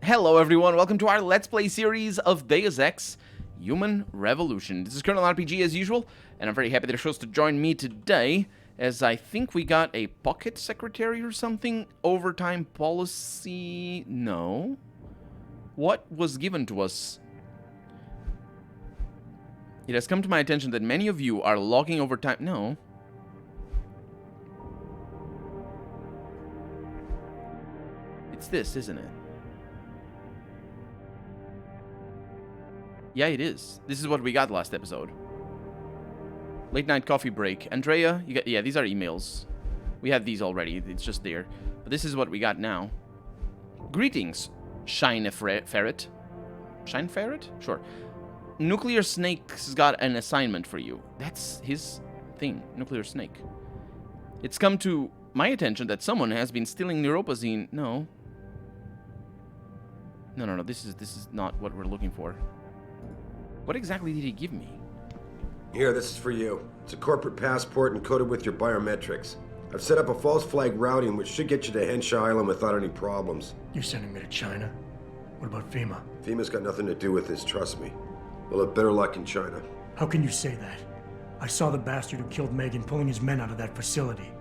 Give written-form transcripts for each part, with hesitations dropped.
Hello everyone, welcome to our Let's Play series of Deus Ex Human Revolution. This is Colonel RPG as usual, and I'm very happy that you're supposed to join me today, as I think we got a pocket secretary or something. Overtime policy... no. What was given to us? It has come to my attention that many of you are logging overtime... no. It's this, isn't it? Yeah, it is. This is what we got last episode. Late night coffee break. Andrea, you got... yeah, these are emails. We had these already. It's just there. But this is what we got now. Greetings, Shine Ferret. Shine Ferret? Sure. Nuclear Snake's got an assignment for you. That's his thing. Nuclear Snake. It's come to my attention that someone has been stealing neuropazine. No. No. This is not what we're looking for. What exactly did he give me? Here, this is for you. It's a corporate passport encoded with your biometrics. I've set up a false flag routing which should get you to Henshaw Island without any problems. You're sending me to China? What about FEMA? FEMA's got nothing to do with this, trust me. We'll have better luck in China. How can you say that? I saw the bastard who killed Megan pulling his men out of that facility.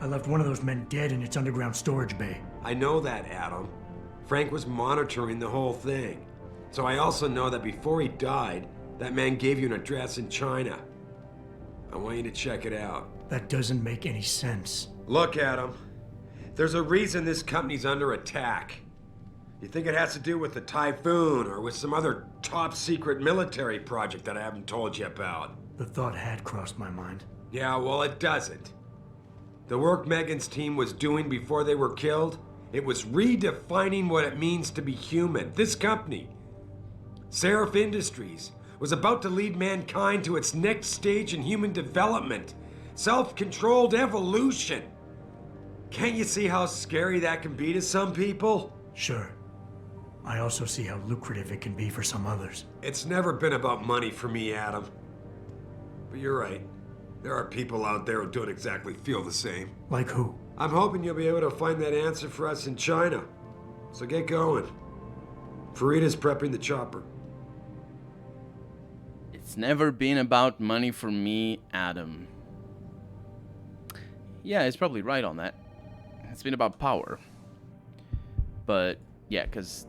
I left one of those men dead in its underground storage bay. I know that, Adam. Frank was monitoring the whole thing. So I also know that before he died, that man gave you an address in China. I want you to check it out. That doesn't make any sense. Look, Adam. There's a reason this company's under attack. You think it has to do with the typhoon or with some other top-secret military project that I haven't told you about? The thought had crossed my mind. Yeah, well, it doesn't. The work Megan's team was doing before they were killed, it was redefining what it means to be human. This company, Seraph Industries, was about to lead mankind to its next stage in human development. Self-controlled evolution. Can't you see how scary that can be to some people? Sure. I also see how lucrative it can be for some others. It's never been about money for me, Adam. But you're right. There are people out there who don't exactly feel the same. Like who? I'm hoping you'll be able to find that answer for us in China. So get going. Farida's prepping the chopper. It's never been about money for me, Adam. Yeah, he's probably right on that. It's been about power. But, yeah, because...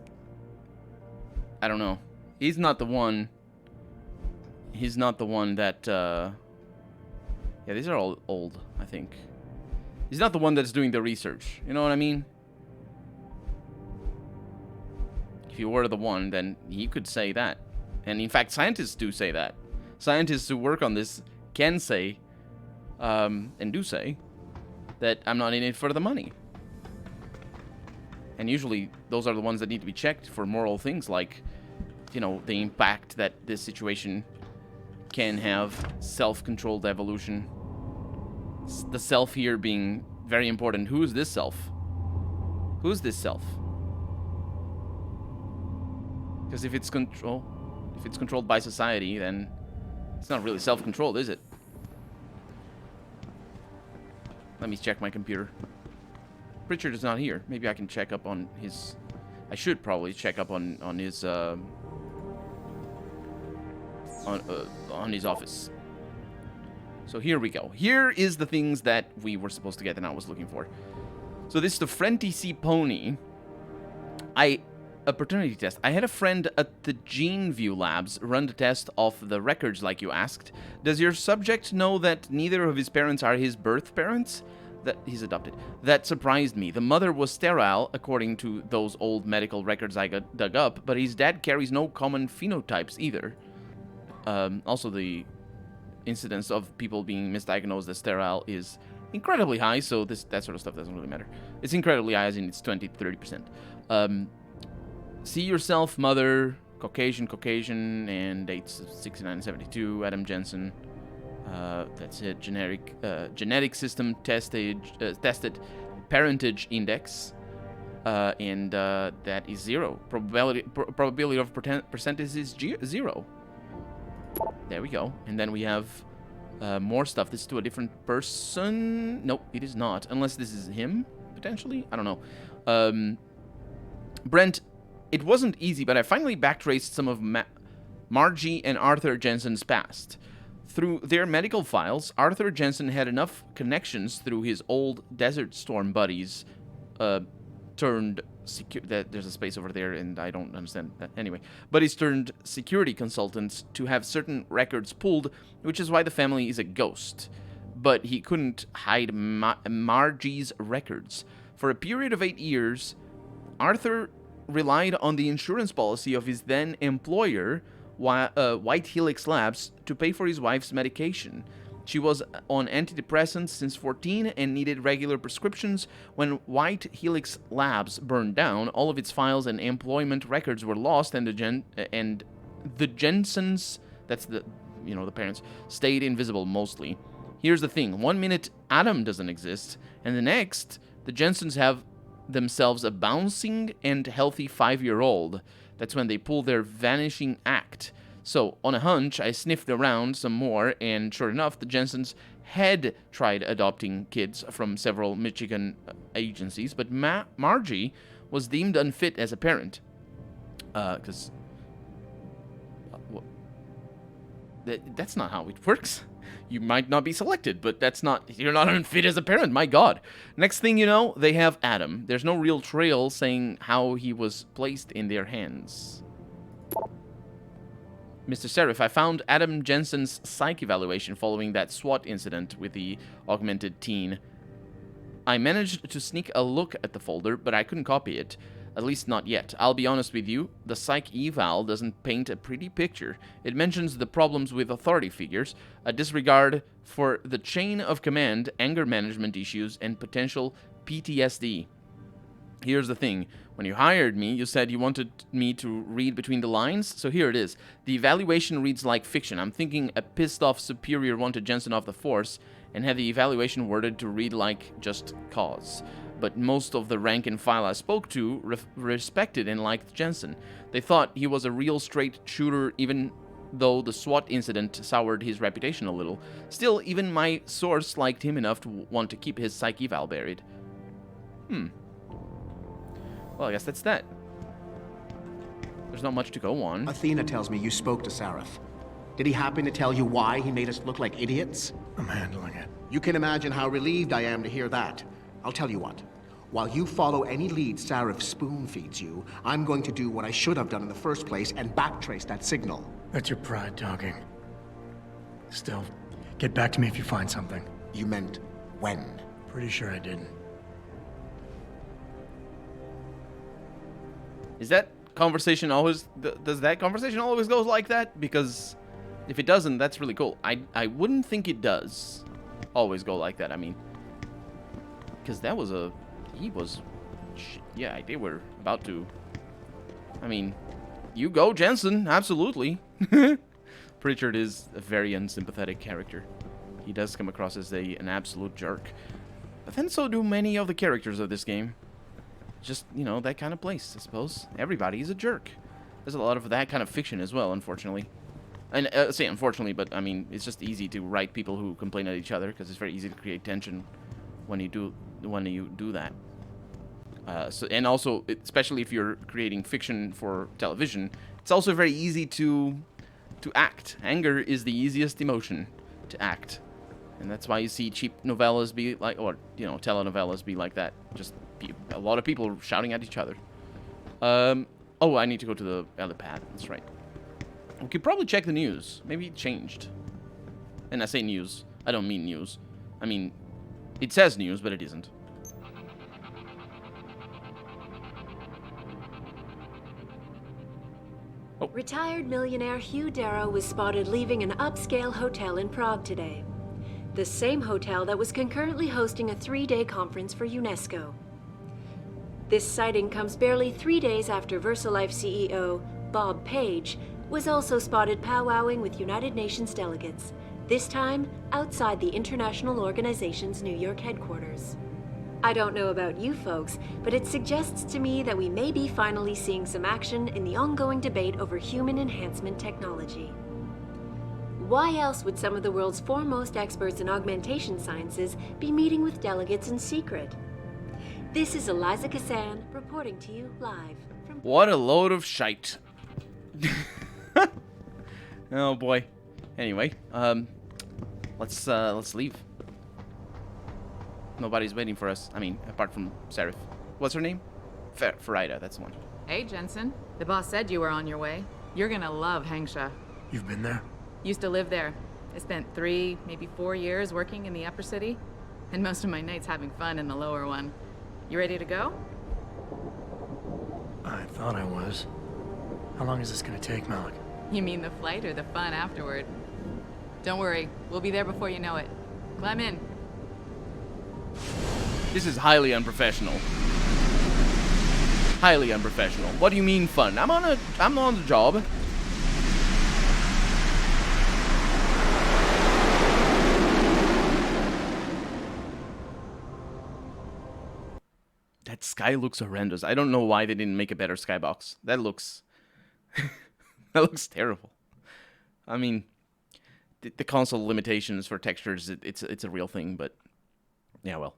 I don't know. He's not the one... He's not the one that... Yeah, these are all old, I think. He's not the one that's doing the research. You know what I mean? If you were the one, then he could say that. And in fact, scientists do say that. Scientists who work on this can say, and do say, that I'm not in it for the money. And usually, those are the ones that need to be checked for moral things like, you know, the impact that this situation can have, self-controlled evolution. The self here being very important. Who is this self? Who's this self? Because if it's controlled by society, then it's not really self-controlled, is it? Let me check my computer. Pritchard is not here. Maybe I can check up on his... I should probably check up on his on his office. So here we go. Here is the things that we were supposed to get and I was looking for. So this is the Frenti C Pony. A paternity test. I had a friend at the GeneView Labs run the test of the records like you asked. Does your subject know that neither of his parents are his birth parents? That he's adopted. That surprised me. The mother was sterile, according to those old medical records I dug up, but his dad carries no common phenotypes either. Also, the incidence of people being misdiagnosed as sterile is incredibly high, so that sort of stuff doesn't really matter. It's incredibly high, as in it's 20 to 30%. See yourself, mother, Caucasian, and dates 69 and 72, Adam Jensen. That's it, genetic system tested parentage index, and that is 0. Probability of percentage is 0. There we go. And then we have more stuff. This is to a different person. Nope, it is not. Unless this is him, potentially. I don't know. Brent It wasn't easy, but I finally backtraced some of Margie and Arthur Jensen's past. Through their medical files, Arthur Jensen had enough connections through his old Desert Storm buddies, turned there's a space over there, and I don't understand that. Anyway, buddies turned security consultants to have certain records pulled, which is why the family is a ghost. But he couldn't hide Margie's records. For a period of 8 years, Arthur relied on the insurance policy of his then employer, White Helix Labs, to pay for his wife's medication. She was on antidepressants since 14 and needed regular prescriptions. When White Helix Labs burned down, all of its files and employment records were lost, and the Jensens, that's the parents, stayed invisible mostly. Here's the thing: 1 minute Adam doesn't exist, and the next the Jensens have themselves a bouncing and healthy 5-year-old. That's when they pull their vanishing act. So, on a hunch, I sniffed around some more, and sure enough, the Jensens had tried adopting kids from several Michigan agencies, but Margie was deemed unfit as a parent. Because... that's not how it works. You might not be selected, but you're not unfit as a parent, my god. Next thing you know, they have Adam. There's no real trail saying how he was placed in their hands. Mr. Seraph, I found Adam Jensen's psych evaluation following that SWAT incident with the augmented teen. I managed to sneak a look at the folder, but I couldn't copy it. At least not yet. I'll be honest with you, the psych eval doesn't paint a pretty picture. It mentions the problems with authority figures, a disregard for the chain of command, anger management issues, and potential PTSD. Here's the thing. When you hired me, you said you wanted me to read between the lines, so here it is. The evaluation reads like fiction. I'm thinking a pissed-off superior wanted Jensen off the force, and had the evaluation worded to read like just cause. But most of the rank and file I spoke to respected and liked Jensen. They thought he was a real straight shooter, even though the SWAT incident soured his reputation a little. Still, even my source liked him enough to want to keep his psych eval buried. Well, I guess that's that. There's not much to go on. Athena tells me you spoke to Seraph. Did he happen to tell you why he made us look like idiots? I'm handling it. You can imagine how relieved I am to hear that. I'll tell you what. While you follow any lead Seraph spoon-feeds you, I'm going to do what I should have done in the first place and backtrace that signal. That's your pride talking. Still, get back to me if you find something. You meant when? Pretty sure I didn't. Is that conversation always... does that conversation always go like that? Because if it doesn't, that's really cool. I wouldn't think it does always go like that. I mean... because that was a... he was... yeah, they were about to... I mean... you go, Jensen. Absolutely. Pritchard is a very unsympathetic character. He does come across as an absolute jerk. But then so do many of the characters of this game. Just, that kind of place, I suppose. Everybody is a jerk. There's a lot of that kind of fiction as well, unfortunately. And say unfortunately, but I mean, it's just easy to write people who complain at each other, because it's very easy to create tension when you do that. And also, especially if you're creating fiction for television, it's also very easy to act. Anger is the easiest emotion to act, and that's why you see cheap novellas be like, or telenovelas be like that. Just a lot of people shouting at each other. Oh, I need to go to the helipad. That's right. We could probably check the news. Maybe it changed. And I say news, I don't mean news. I mean, it says news, but it isn't. Oh. Retired millionaire Hugh Darrow was spotted leaving an upscale hotel in Prague today. The same hotel that was concurrently hosting a 3-day conference for UNESCO. This sighting comes barely 3 days after VersaLife CEO Bob Page was also spotted powwowing with United Nations delegates, this time outside the international organization's New York headquarters. I don't know about you folks, but it suggests to me that we may be finally seeing some action in the ongoing debate over human enhancement technology. Why else would some of the world's foremost experts in augmentation sciences be meeting with delegates in secret? This is Eliza Kassan reporting to you live. What a load of shite. Oh boy. Anyway, let's leave. Nobody's waiting for us. I mean, apart from Seraph. What's her name? Farida, that's the one. Hey, Jensen. The boss said you were on your way. You're gonna love Hangsha. You've been there? Used to live there. I spent 3, maybe 4 years working in the upper city, and most of my nights having fun in the lower one. You ready to go? I thought I was. How long is this gonna take, Malik? You mean the flight or the fun afterward? Don't worry, we'll be there before you know it. Climb in. This is highly unprofessional. Highly unprofessional. What do you mean fun? I'm on the job. That sky looks horrendous. I don't know why they didn't make a better skybox. That looks that looks terrible. I mean, the console limitations for textures, it's a real thing, but yeah, well.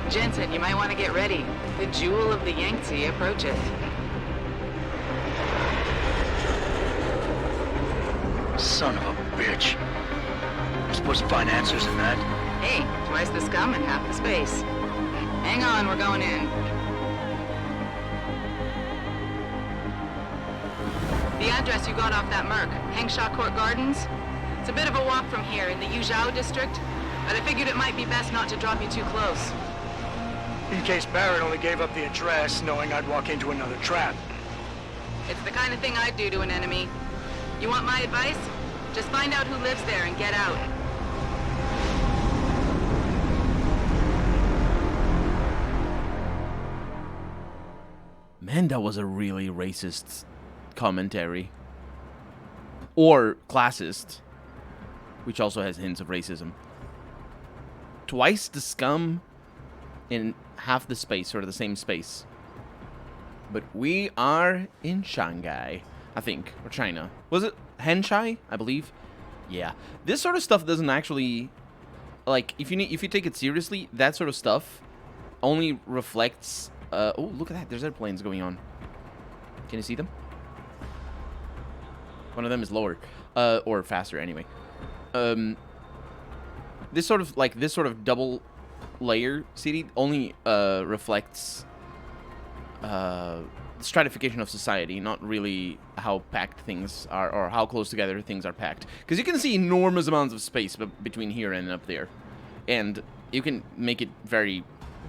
Jensen, you might want to get ready. The jewel of the Yangtze approaches. Son of a bitch. We're supposed to find answers in that. Hey, twice the scum and half the space. Hang on, we're going in. The address you got off that Merc, Hangshaw Court Gardens. It's a bit of a walk from here in the Yuzhou district, but I figured it might be best not to drop you too close. In case Barrett only gave up the address, knowing I'd walk into another trap. It's the kind of thing I'd do to an enemy. You want my advice? Just find out who lives there and get out. Man, that was a really racist commentary. Or classist, which also has hints of racism. Twice the scum in half the space, or the same space. But we are in Shanghai, I think, or China. Was it Henshai? I believe. Yeah, this sort of stuff doesn't actually, like, if you take it seriously, that sort of stuff only reflects. Oh, look at that! There's airplanes going on. Can you see them? One of them is lower, or faster anyway. This sort of double layer city only reflects stratification of society, not really how packed things are or how close together things are packed. Because you can see enormous amounts of space between here and up there, and you can make it very.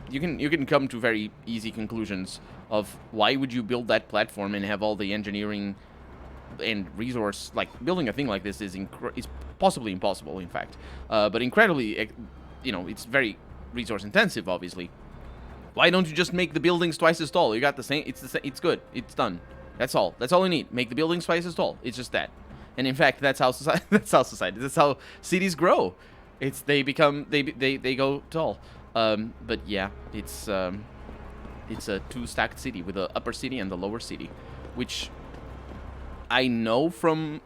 You can come to very easy conclusions of why would you build that platform and have all the engineering and resource, like building a thing like this is possibly impossible, in fact, but incredibly, it's very resource intensive, obviously. Why don't you just make the buildings twice as tall? You got the same. It's good. It's done. That's all. That's all you need. Make the buildings twice as tall. It's just that. And in fact, that's how society. That's how cities grow. They go tall. But yeah, it's a 2-stacked city with the upper city and the lower city, which I know from.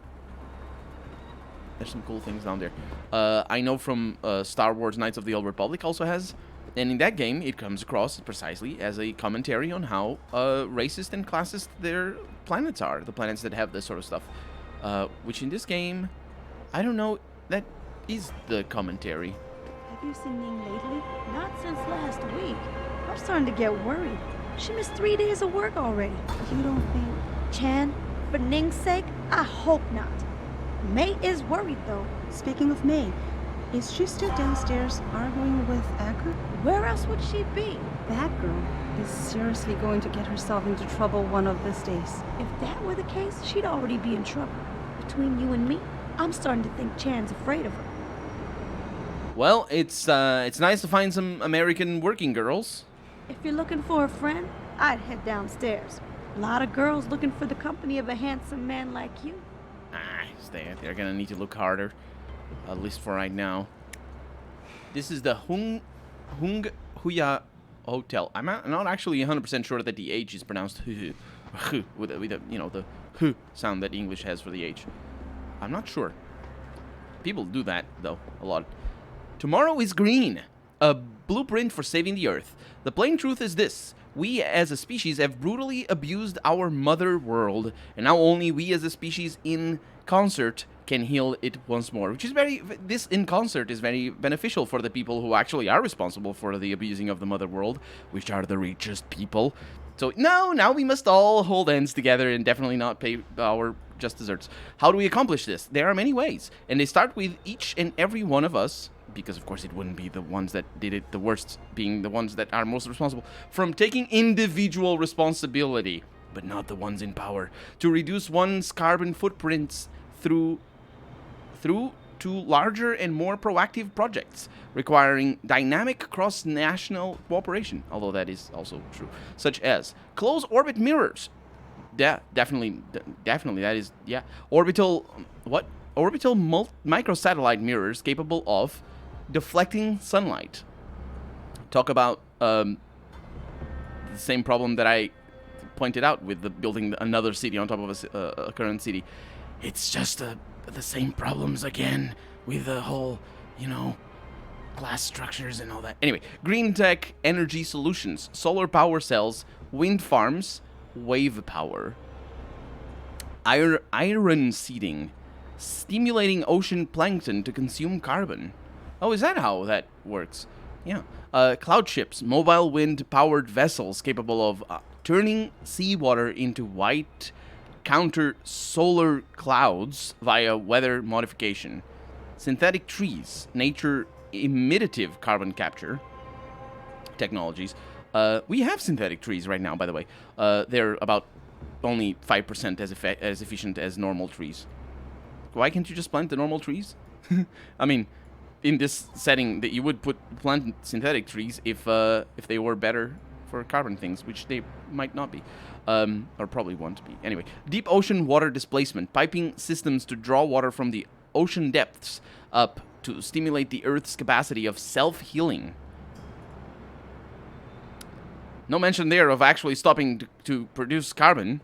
There's some cool things down there. I know from Star Wars Knights of the Old Republic also has. And in that game, it comes across precisely as a commentary on how racist and classist their planets are. The planets that have this sort of stuff. Which in this game, I don't know, that is the commentary. Have you seen Ning lately? Not since last week. I'm starting to get worried. She missed 3 days of work already. You don't think... Chan, for Ning's sake, I hope not. May is worried, though. Speaking of May, is she still downstairs arguing with Acker? Where else would she be? That girl is seriously going to get herself into trouble one of these days. If that were the case, she'd already be in trouble. Between you and me, I'm starting to think Chan's afraid of her. Well, it's nice to find some American working girls. If you're looking for a friend, I'd head downstairs. A lot of girls looking for the company of a handsome man like you. They're gonna need to look harder. At least for right now. This is the Hung Huya Hotel. I'm not actually 100% sure that the H is pronounced with the h sound that English has for the H. I'm not sure. People do that, though, a lot. Tomorrow is green. A blueprint for saving the Earth. The plain truth is this. We as a species have brutally abused our mother world, and now only we as a species in concert can heal it once more. Which is this in concert is very beneficial for the people who actually are responsible for the abusing of the mother world, which are the richest people. So now we must all hold hands together and definitely not pay our just desserts. How do we accomplish this? There are many ways, and they start with each and every one of us, because of course it wouldn't be the ones that did it the worst being the ones that are most responsible, from taking individual responsibility, but not the ones in power, to reduce one's carbon footprints through to larger and more proactive projects requiring dynamic cross-national cooperation, although that is also true, such as close orbit mirrors. Yeah, definitely that is, yeah. Orbital microsatellite mirrors capable of deflecting sunlight. Talk about the same problem that I pointed out with the building another city on top of a current city. It's just the same problems again with the whole, glass structures and all that. Anyway, green tech energy solutions, solar power cells, wind farms, wave power, iron seeding, stimulating ocean plankton to consume carbon. Oh, is that how that works? Yeah. Cloud ships, mobile wind-powered vessels capable of turning seawater into white counter-solar clouds via weather modification. Synthetic trees, nature-imitative carbon capture technologies. We have synthetic trees right now, by the way. They're about only 5% as efficient as normal trees. Why can't you just plant the normal trees? I mean, in this setting, that you would plant synthetic trees if they were better for carbon things, which they might not be, or probably won't be. Anyway, deep ocean water displacement, piping systems to draw water from the ocean depths up to stimulate the Earth's capacity of self-healing. No mention there of actually stopping to produce carbon.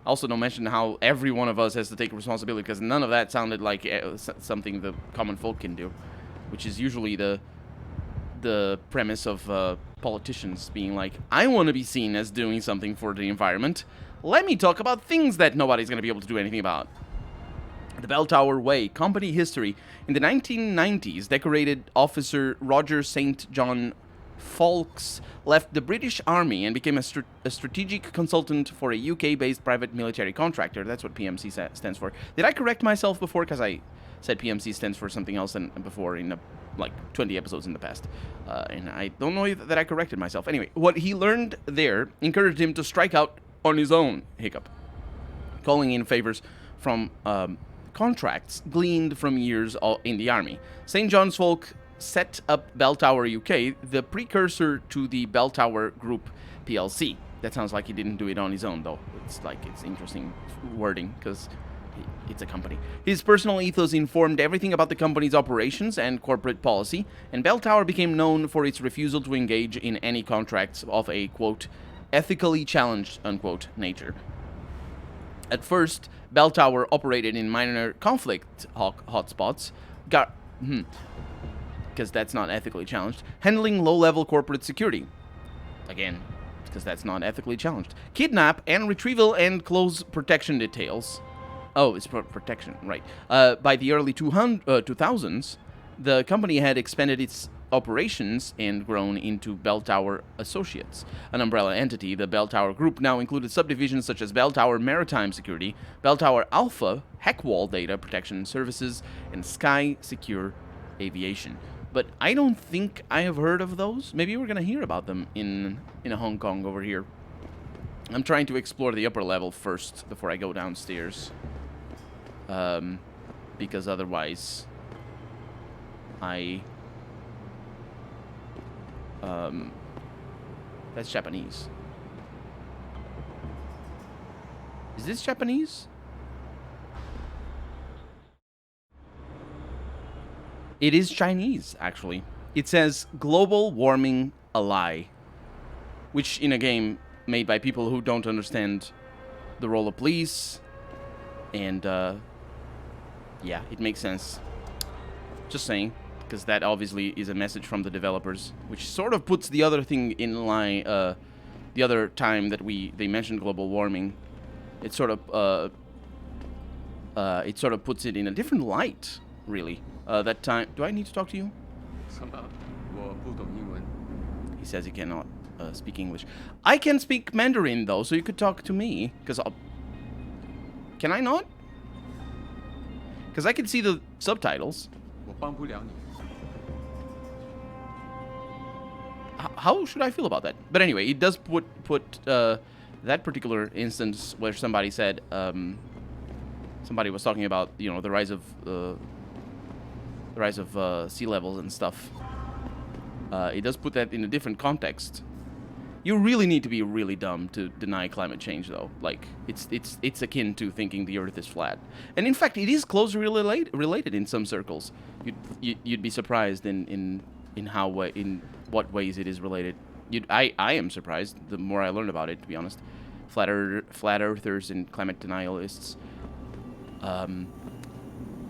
Also, no mention how every one of us has to take responsibility, because none of that sounded like something the common folk can do, which is usually the premise of politicians being like, I want to be seen as doing something for the environment. Let me talk about things that nobody's going to be able to do anything about. The Bell Tower Way, company history. In the 1990s, decorated officer Roger St. John Fawkes left the British Army and became a strategic consultant for a UK-based private military contractor. That's what PMC stands for. Did I correct myself before? Because I said PMC stands for something else before in like 20 episodes in the past. And I don't know that I corrected myself. Anyway, what he learned there encouraged him to strike out on his own, calling in favors from contracts gleaned from years in the army. St. John's Folk set up Bell Tower UK, the precursor to the Bell Tower Group PLC. That sounds like he didn't do it on his own, though. It's interesting wording, because it's a company. His personal ethos informed everything about the company's operations and corporate policy, and Bell Tower became known for its refusal to engage in any contracts of a, quote, ethically challenged, unquote, nature. At first, Bell Tower operated in minor conflict hotspots, because that's not ethically challenged, handling low-level corporate security. Again, because that's not ethically challenged. Kidnap and retrieval and close protection details. Oh, it's protection, right. By the early 2000s, the company had expanded its operations and grown into Bell Tower Associates, an umbrella entity. The Bell Tower Group now included subdivisions such as Bell Tower Maritime Security, Bell Tower Alpha, Hackwall Data Protection Services, and Sky Secure Aviation. But I don't think I have heard of those. Maybe we're going to hear about them in Hong Kong over here. I'm trying to explore the upper level first before I go downstairs. Because otherwise that's Japanese. Is this Japanese? It is Chinese, actually. It says global warming a lie, which in a game made by people who don't understand the role of police And, yeah, it makes sense. Just saying, because that obviously is a message from the developers, which sort of puts the other thing in line, the other time that they mentioned global warming. It sort of puts it in a different light, really. That time, do I need to talk to you? He says he cannot speak English. I can speak Mandarin, though, so you could talk to me, because can I not? Because I can see the subtitles. How should I feel about that? But anyway, it does put that particular instance where somebody said, somebody was talking about, you know, the rise of sea levels and stuff. It does put that in a different context. You really need to be really dumb to deny climate change, though. Like, it's akin to thinking the Earth is flat, and in fact, it is closely related in some circles. You'd be surprised in what ways it is related. I am surprised the more I learn about it, to be honest. Flat earthers and climate denialists.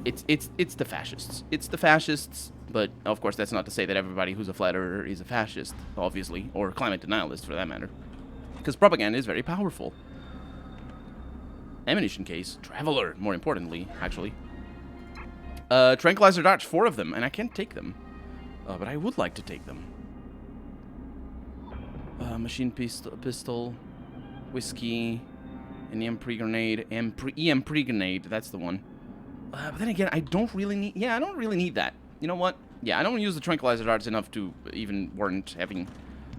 It's the fascists. It's the fascists. But, of course, that's not to say that everybody who's a flat earther is a fascist, obviously, or a climate denialist, for that matter. Because propaganda is very powerful. Ammunition case. Traveler, more importantly, actually. Tranquilizer darts, 4 of them, and I can't take them. But I would like to take them. Machine pistol, whiskey, an EMP grenade, EMP grenade, that's the one. But then again, I don't really need that. You know what? Yeah, I don't use the tranquilizer darts enough to even warrant having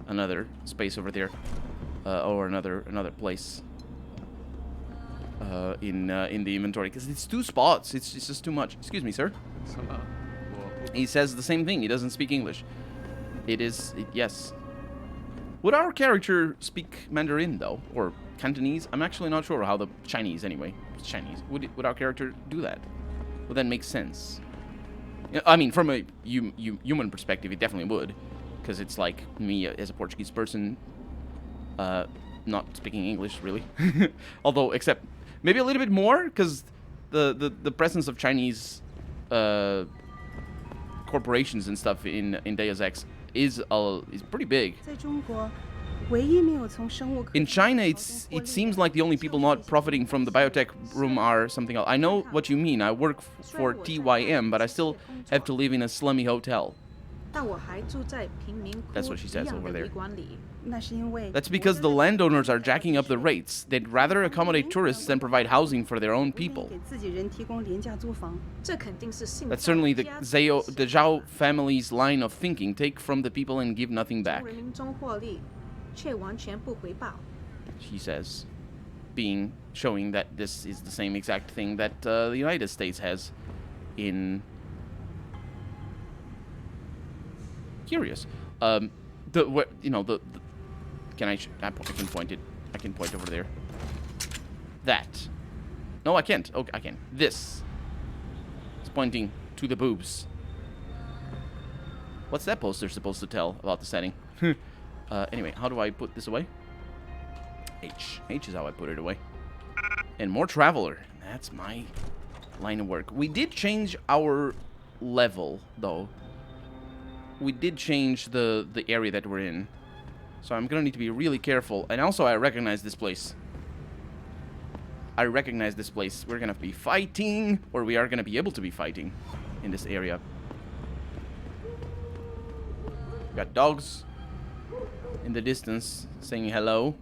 another space over there, or another place in the inventory, because it's 2 spots. It's just too much. Excuse me, sir. He says the same thing. He doesn't speak English. Yes. Would our character speak Mandarin though, or Cantonese? I'm actually not sure how the Chinese anyway. It's Chinese. Would our character do that? Would that make sense? I mean, from a human perspective, it definitely would, because it's like me as a Portuguese person, not speaking English really. Although, except maybe a little bit more, because the presence of Chinese corporations and stuff in Deus Ex is pretty big. In China, it seems like the only people not profiting from the biotech room are something else. I know what you mean. I work for TYM, but I still have to live in a slummy hotel. That's what she says over there. That's because the landowners are jacking up the rates. They'd rather accommodate tourists than provide housing for their own people. That's certainly the Zhao family's line of thinking. Take from the people and give nothing back. She says, showing that this is the same exact thing that the United States has in... Curious. Can I can point it. I can point over there. That. No, I can't. Okay, I can. This. It's pointing to the boobs. What's that poster supposed to tell about the setting? Anyway, how do I put this away? H. H is how I put it away. And more Traveler. That's my line of work. We did change our level, though. We did change the area that we're in. So I'm gonna need to be really careful. And also, I recognize this place. We're gonna be fighting, or we are gonna be able to be fighting in this area. We got dogs in the distance saying hello.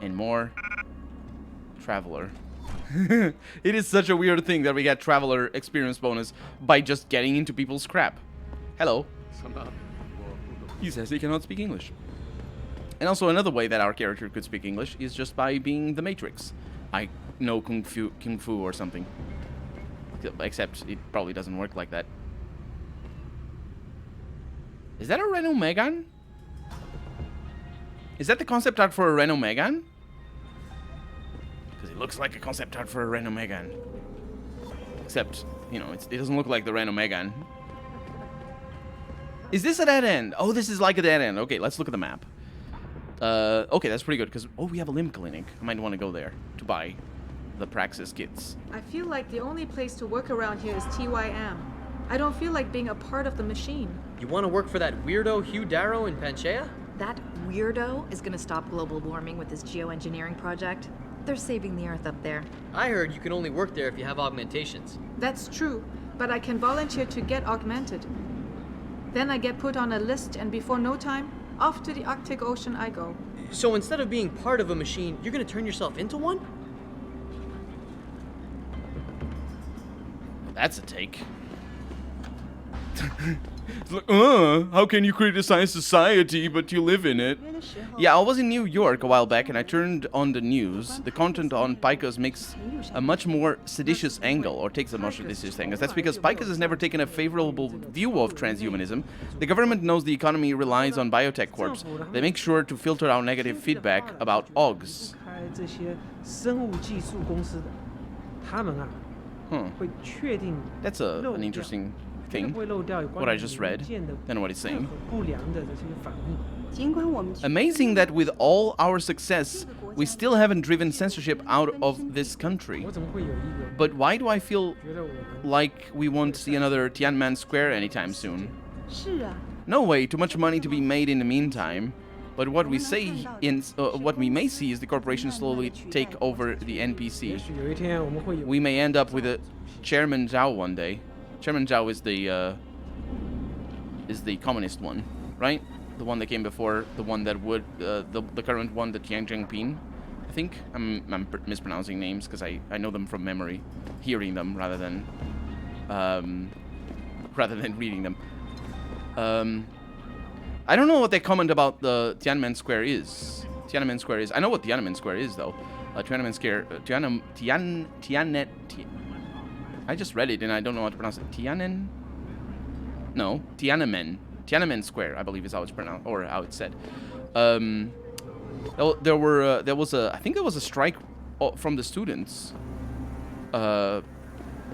And more Traveler. It is such a weird thing that we get Traveler experience bonus by just getting into people's crap. Hello. He says he cannot speak English. And also another way that our character could speak English is just by being the Matrix. I know Kung Fu or something. Except it probably doesn't work like that. Is that a Renault Megane? Is that the concept art for a Renault Megane? Because it looks like a concept art for a Renault Megane. Except, you know, it doesn't look like the Renault Megane. Is this a dead end? Oh, this is like a dead end. Okay, let's look at the map. Okay, that's pretty good, because, oh, we have a limb clinic. I might want to go there to buy the Praxis kits. I feel like the only place to work around here is TYM. I don't feel like being a part of the machine. You want to work for that weirdo Hugh Darrow in Panchea? That weirdo is gonna stop global warming with his geoengineering project. They're saving the Earth up there. I heard you can only work there if you have augmentations. That's true, but I can volunteer to get augmented. Then I get put on a list, and before no time, off to the Arctic Ocean I go. So instead of being part of a machine, you're gonna turn yourself into one? That's a take. It's like, how can you criticize society but you live in it? Yeah, I was in New York a while back and I turned on the news. The content on Picos makes a much more seditious angle, or takes a much seditious angle. That's because Picos has never taken a favorable view of transhumanism. The government knows the economy relies on biotech corps. They make sure to filter out negative feedback about OGs. That's an interesting thing, what I just read, and what he's saying. Amazing that with all our success, we still haven't driven censorship out of this country. But why do I feel like we won't see another Tiananmen Square anytime soon? No way, too much money to be made in the meantime. But what we may see is the corporation slowly take over the NPC. We may end up with a Chairman Zhao one day. Chairman Zhao is the communist one, right? The one that came before the one that would the current one, the Jiang Zhengping. I think I'm mispronouncing names because I know them from memory, hearing them rather than reading them. I don't know what they comment about the Tiananmen Square is. I know what Tiananmen Square is though. Tiananmen Square. I just read it and I don't know how to pronounce it. Tiananmen. Tiananmen Square, I believe is how it's pronounced, or how it's said. I think there was a strike from the students.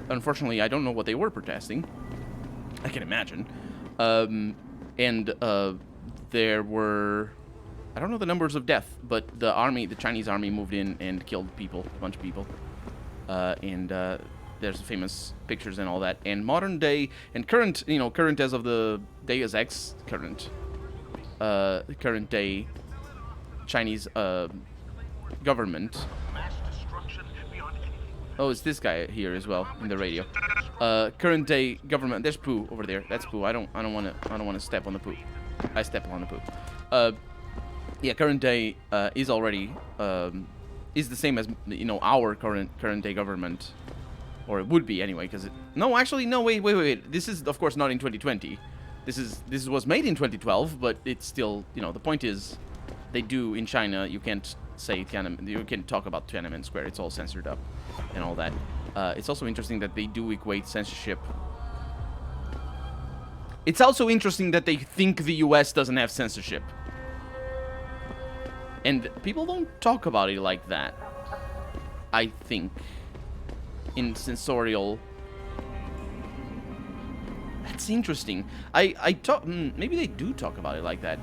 Unfortunately, I don't know what they were protesting. I can imagine. And there were, I don't know the numbers of death, but the Chinese army moved in and killed people, a bunch of people. There's famous pictures and all that. And modern day and current as of the Deus Ex, current day Chinese government. Oh, it's this guy here as well in the radio. Current day government. There's poo over there. That's poo. I don't want to step on the poo. I step on the poo. Yeah, current day is already is the same as our current day government, or it would be anyway. Because wait. This is of course not in 2020. This was made in 2012, but it's still the point is, they do in China. You can't say Tiananmen. You can't talk about Tiananmen Square. It's all censored up and all that. It's also interesting that they do equate censorship. It's also interesting that they think the US doesn't have censorship. And people don't talk about it like that, I think, in sensorial. That's interesting. Maybe they do talk about it like that.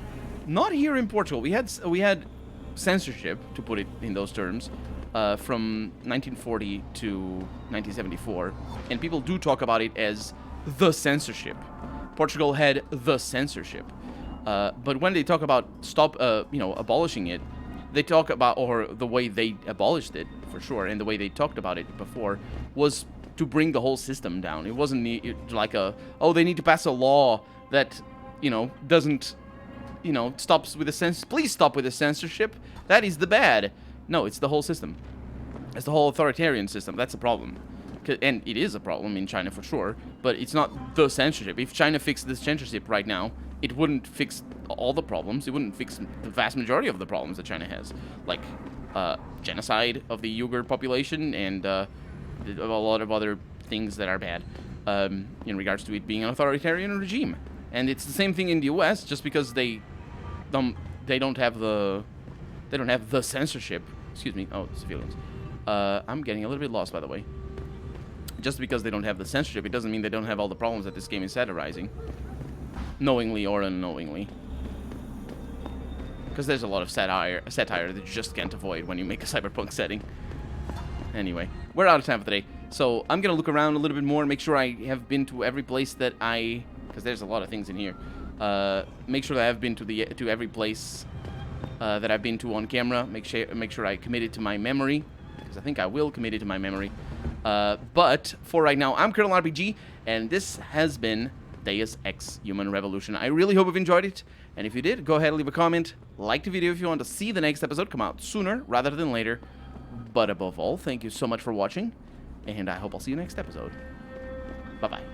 Not here in Portugal. We had censorship, to put it in those terms, from 1940 to 1974, and people do talk about it as the censorship. Portugal had the censorship, but when they talk about abolishing it, they talk about, or the way they abolished it for sure, and the way they talked about it before was to bring the whole system down. It wasn't like they need to pass a law that doesn't stops with the please stop with the censorship. That is the bad. No, it's the whole system. It's the whole authoritarian system. That's a problem. And it is a problem in China for sure, but it's not the censorship. If China fixed the censorship right now, it wouldn't fix all the problems. It wouldn't fix the vast majority of the problems that China has, like genocide of the Uyghur population and a lot of other things that are bad in regards to it being an authoritarian regime. And it's the same thing in the US, just because they don't have the censorship. Excuse me. Oh, civilians. I'm getting a little bit lost, by the way. Just because they don't have the censorship, it doesn't mean they don't have all the problems that this game is satirizing, knowingly or unknowingly. Because there's a lot of satire that you just can't avoid when you make a cyberpunk setting. Anyway, we're out of time for today. So I'm going to look around a little bit more, make sure I have been to every place that I... Because there's a lot of things in here. Make sure that I've been to every place that I've been to on camera. Make sure I commit it to my memory. Because I think I will commit it to my memory. But for right now, I'm Colonel RPG, and this has been Deus Ex Human Revolution. I really hope you've enjoyed it. And if you did, go ahead and leave a comment. Like the video if you want to see the next episode come out sooner rather than later. But above all, thank you so much for watching, and I hope I'll see you next episode. Bye-bye.